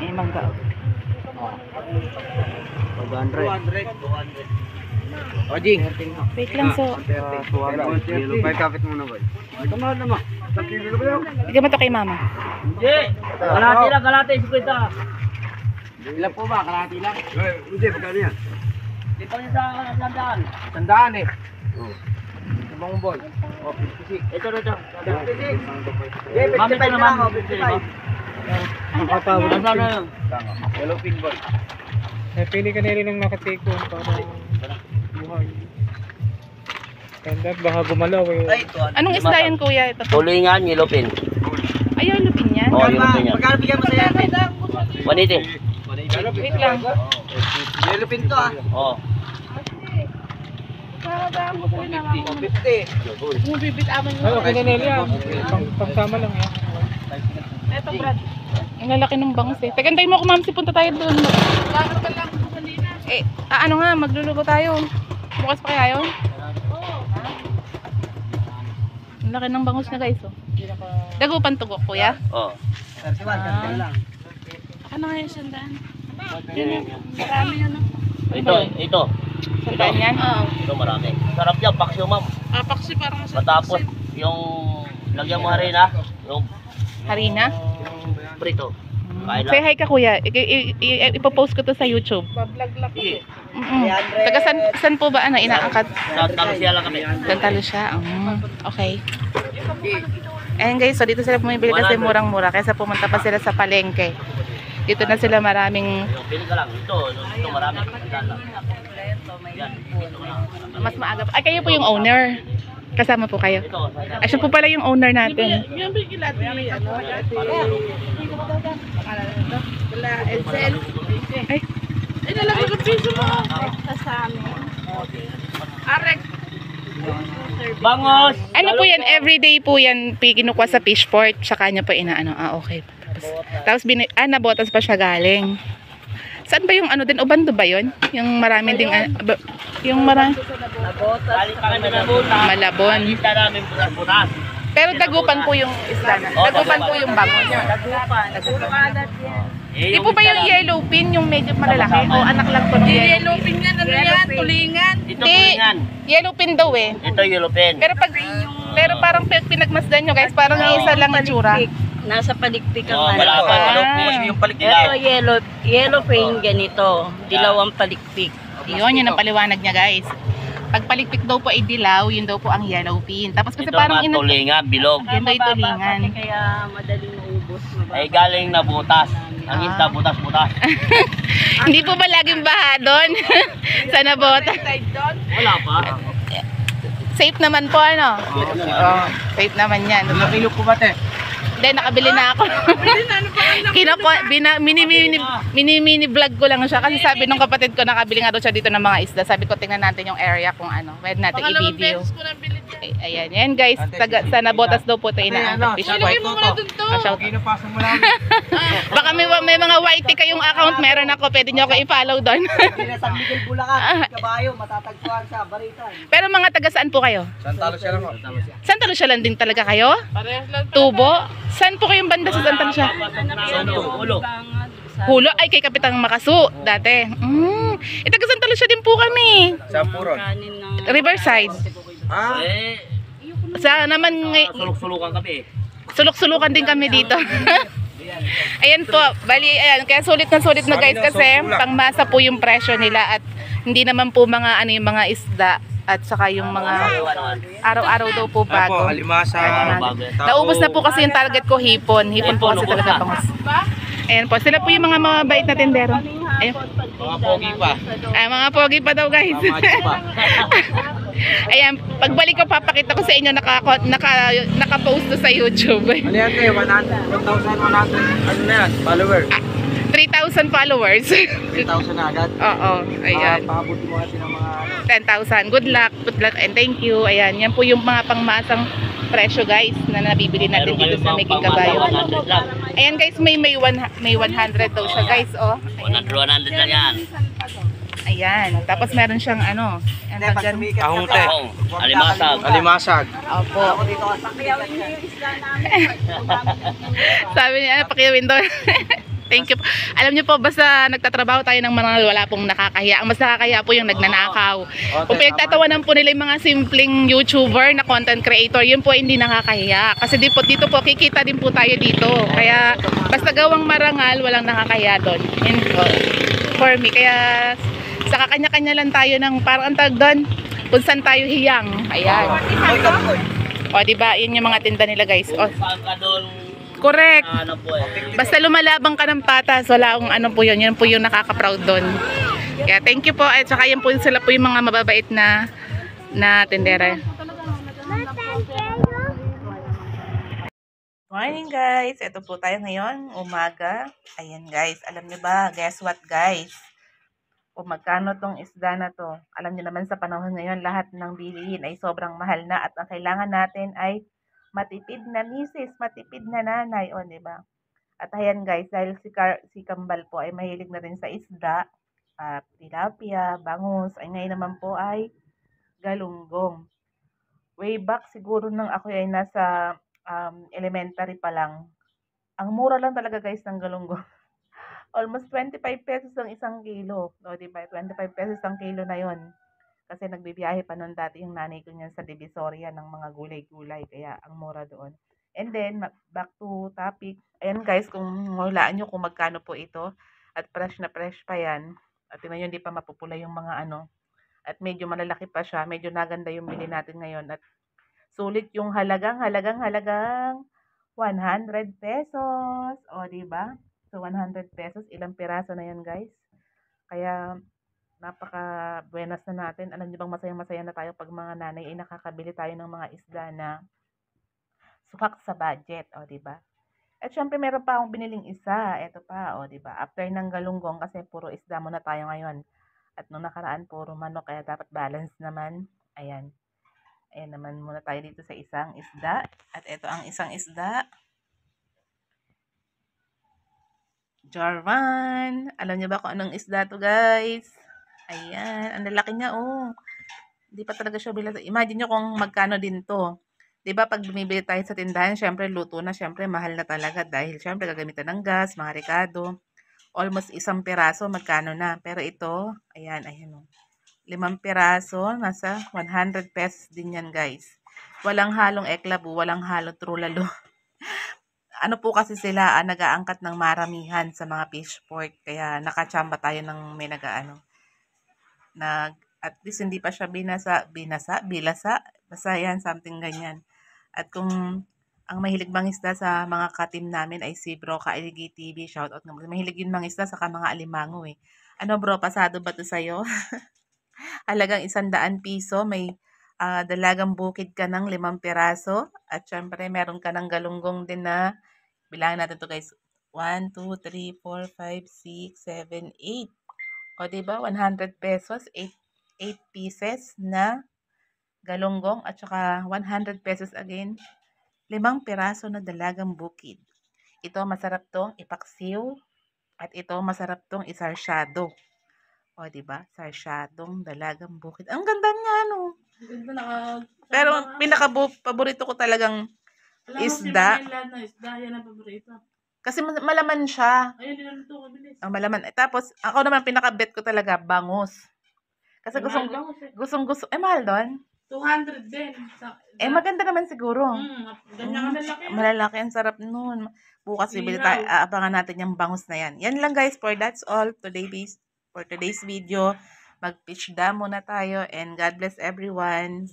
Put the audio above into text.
May mangga. 200. O, Jing. Wait lang so. 200. Kilo 5 kapit muna, boy. Ito mahal naman. Sa kilo ba yun? Bigyan mo to kay mama. Hindi. Kalahati lang, kalahati. 50. Ilan po ba? Kalahati lang? Hindi, magkano yan? Di pa niya sa sandaan. Tandaan eh. Ibang boy. O, 56. Ito. 56. Mami ito naman. 55. Ano yun? Yellow pin boy. Pili ka na rin ng nakatake doon para buhay. Standard, baka gumalaw eh. Anong isda yan kuya? Ito. Tulingan, yelopin. Ayaw lupin yan. Oo, yelopin yan. Magkano bigyan mo sa yan? 180. Wait lang. Yellow pin to ah. Oo. 50. Ay, okay na nila yan. Pagsama lang yan. Ito Brad. Ang lalaki ng bangus eh. Tagantay mo ako ma'am, punta tayo doon. Eh, ano nga, magluluto tayo. Bukas pa kaya yun? Ang laki ng bangus na guys oh. Dagupan tugok kuya. Oo. Ano nga yung sandaan? Yun, marami yun oh. Ito. Sandaan yan? Oo. Ito marami. Sarap yan, paksyo ma'am. Paksi parang Matapos, yung lagyan mo harina, yung harina. prito. Kain Say lang. hi ka kuya. Ipopost ko to sa YouTube. Sige. Taga san po ba ano inaangkat? Sa Talusia lang kami. Tantalo siya. Okay. Ayan guys, so dito sila bumibili kasi murang-mura kaysa pumunta pa sila sa palengke. Dito na sila maraming Yung pili ka lang. Ito marami. Yan. Ito lang. mas maaga. Ay kayo po yung owner. Kasama po kayo. Ito. Ay siya po pala yung owner natin. Ay, Bangos! ano po yan? Everyday po yan kinukuha sa fishport. Sa kanya po inaano. Okay. Tapos nabotas pa siya galing. Saan ba yung ano din? Obando ba yun? Yung marami ding yung marami Galing pa kami na butas. Malabon. Kita namin butas-butas. Pero dagupan po yung isda na. Dagupan po yung bangus. Di po ba yung yellow pin, yung medyo malalaki? O anak lang po ng yellow pin? yan, ano yan, tulingan. Ito Di, tulingan. yellow pin daw eh. Ito yellowpin. Pero parang pinagmasdan nyo guys, parang isa lang itsura. Nasa palikpik ang Oh, ano. wala pa. Ah. Yung palit Ito nila. yellow paint ganito. Dilawang palikpik. Yun ang paliwanag niya guys. Pag palikpik daw po ay dilaw, yun daw po ang yellow pin. Tapos kasi Ito parang mga tulingan, bilog. Yan daw yung tulingan. Kaya madaling maubos. Ay galing na butas. Ang isda butas-butas. Hindi po ba laging baha doon? Sa nabota. Wala pa. Safe naman po ano? Safe naman yan. Ilang kilo po ba te? Hindi, nakabili na ako. Mini vlog ko lang siya kasi sabi nung kapatid ko nakabili nga daw siya dito ng mga isda. Sabi ko tingnan natin yung area kung ano. Pwede natin i-video. Ayan, yan guys. Sa nabotas daw po tayo na ang fish point. Ginapasok mo lang. Baka may mga whitey kayong account. Meron ako. Pwede nyo ako i-follow doon. Hindi na San Miguel Bulacan. Kabayo, matatagpuan sa Baritan. Pero mga taga saan po kayo? Santa Lucia lang. Santa Lucia lang din talaga kayo? Tubo? Saan po kayong banda sa Santa Lucia? Ulo. Hulo? Ay, kay Kapitang Makasu dati. Taga Santa Lucia din po kami. Sa Puron. Riverside. Ah? Sa naman, Sulok-sulukan kami. sulok-sulukan din kami dito. Ayan po, bali, ayan, kaya sulit na guys kasi pangmasa po yung presyo nila at hindi naman po mga ano yung mga isda at saka yung mga araw-araw daw po bago. Alimasa. Naubos na po kasi yung target ko hipon. Hipon po kasi talaga bangus. Ayan po, sila po yung mga mabait na tindero. Ayan. Mga pogi pa. Ay, mga pogi pa daw guys. Ayan, pagbalik ko papakita ko sa inyo naka-post to sa YouTube. Ano yan te? 1,100. Ano na yan? Follower? 3,000 followers. 3,000 na agad. Oo, ayan. Pakabuti mo kasi ng mga 10,000. Good luck and thank you. Ayan, yan po yung mga pangmasang presyo guys na nabibili natin dito sa May Kabayo. Ayan guys, may 100 daw siya guys, oh. 100 lang yan. Ayan, tapos meron siyang ano, ano dyan? Tahong te. Alimasag. Alimasag. Opo. Sabi niya, ano, pakiyawin daw. Thank you po. Alam niyo po, basta nagtatrabaho tayo ng marangal, wala pong nakakahiya. Ang mas nakakahiya po yung nagnanakaw. Kung pinagtatawanan po nila yung mga simpleng YouTuber na content creator, yun po hindi nakakahiya. Kasi dito po, kikita din po tayo dito. Kaya, basta gawang marangal, walang nakakahiya doon. For me, kaya sa kanya-kanya lang tayo ng parang ang tawag doon, kung saan tayo hiyang. Ayan. O, diba? Yun yung mga tinda nila, guys. O, Saan ka doon? correct. Ano po eh. Basta lumalabang ka ng patas, wala akong ano po yun. Yun po yung nakaka-proud doon. Kaya thank you po. At saka yun po sila po yung mga mababait na tindera. Morning guys. Ito po tayo ngayon. Umaga. Ayan guys. Alam niyo ba? Guess what guys? Kung magkano tong isda na to. Alam niyo naman sa panahon ngayon, lahat ng bilihin ay sobrang mahal na. At ang kailangan natin ay matipid na misis, matipid na nanay. O, diba? At ayan guys, dahil si Kambal po ay mahilig na rin sa isda, tilapia, bangus, ay ngayon naman po ay galunggong. Way back siguro nang ako ay nasa elementary pa lang. Ang mura lang talaga guys ng galunggong. Almost 25 pesos ang isang kilo. O, diba? 25 pesos ang kilo na yon. Kasi nagbibiyahe pa noon dati yung nanay ko niyan sa Divisoria ng mga gulay-gulay. Kaya ang mura doon. And then, back to topic. Ayan guys, kung hulaan nyo kung magkano po ito. At fresh na fresh pa yan. At tingnan nyo, hindi pa mapupula yung mga ano. At medyo malalaki pa siya. Medyo naganda yung bili natin ngayon. At sulit yung halagang 100 pesos. O, diba? So, 100 pesos. Ilang piraso na yan guys. Kaya, napaka-buenas na natin. Alam niyo bang masayang-masaya na tayo pag mga nanay ay nakakabili tayo ng mga isda na sukat sa budget, o diba? At syempre meron pa akong biniling isa, eto pa, o diba? After ng galunggong kasi puro isda muna tayo ngayon. At nung nakaraan puro manok kaya dapat balance naman. Ayan. Ayan naman muna tayo dito sa isang isda. At eto ang isang isda. Jarvan. Alam niyo ba kung anong isda to guys? Ayan, ang lalaki niya, oh. Hindi pa talaga siya bilas. Imagine nyo kung magkano din to. 'Di ba pag bumibili tayo sa tindahan, syempre luto na, syempre mahal na talaga dahil syempre gagamitan ng gas, mga rekado. Almost isang piraso, magkano na. Pero ito, ayan, oh. 5 piraso, nasa 100 pesos din yan, guys. Walang halong eklabu, walang halong trulalo. Ano po kasi sila, nag-aangkat ng maramihan sa mga fish pork. Kaya nakachamba tayo ng may at least hindi pa siya bilasa, basta yan, something ganyan. At kung ang mahilig mangisda sa mga katim namin ay si Bro Kailigi TV, shoutout naman. Mahilig yun mangisda sa mga alimango eh. Ano bro, pasado ba to sa'yo? Halagang 100 piso, may dalagang bukid ka ng 5 piraso. At syempre meron ka ng galunggong din na, bilangin natin to guys, 1, 2, 3, 4, 5, 6, 7, 8. O diba, 100 pesos, 8 pieces na galunggong at saka 100 pesos again, 5 piraso na dalagang bukid. Ito masarap tong ipaksiw at ito masarap tong isarsyado. O diba, sarsyadong dalagang bukid. Ang ganda niya, no? Pero pinaka-paborito ko talagang isda. Yan ang paborito. Kasi malaman siya. Ayun, nilalito ko, bilis. Ang malaman. Tapos, ako naman pinaka-bet ko talaga, bangus. Kasi gustong-gusto. Mahal doon? 200 din. Maganda naman siguro. Ganyan ka lalaki. Malalaki, ang sarap nun. Bukas, bibili tayo, aabangan natin yung bangus na yan. Yan lang guys, that's all for today's video. Mag-pitch dam muna tayo and God bless everyone.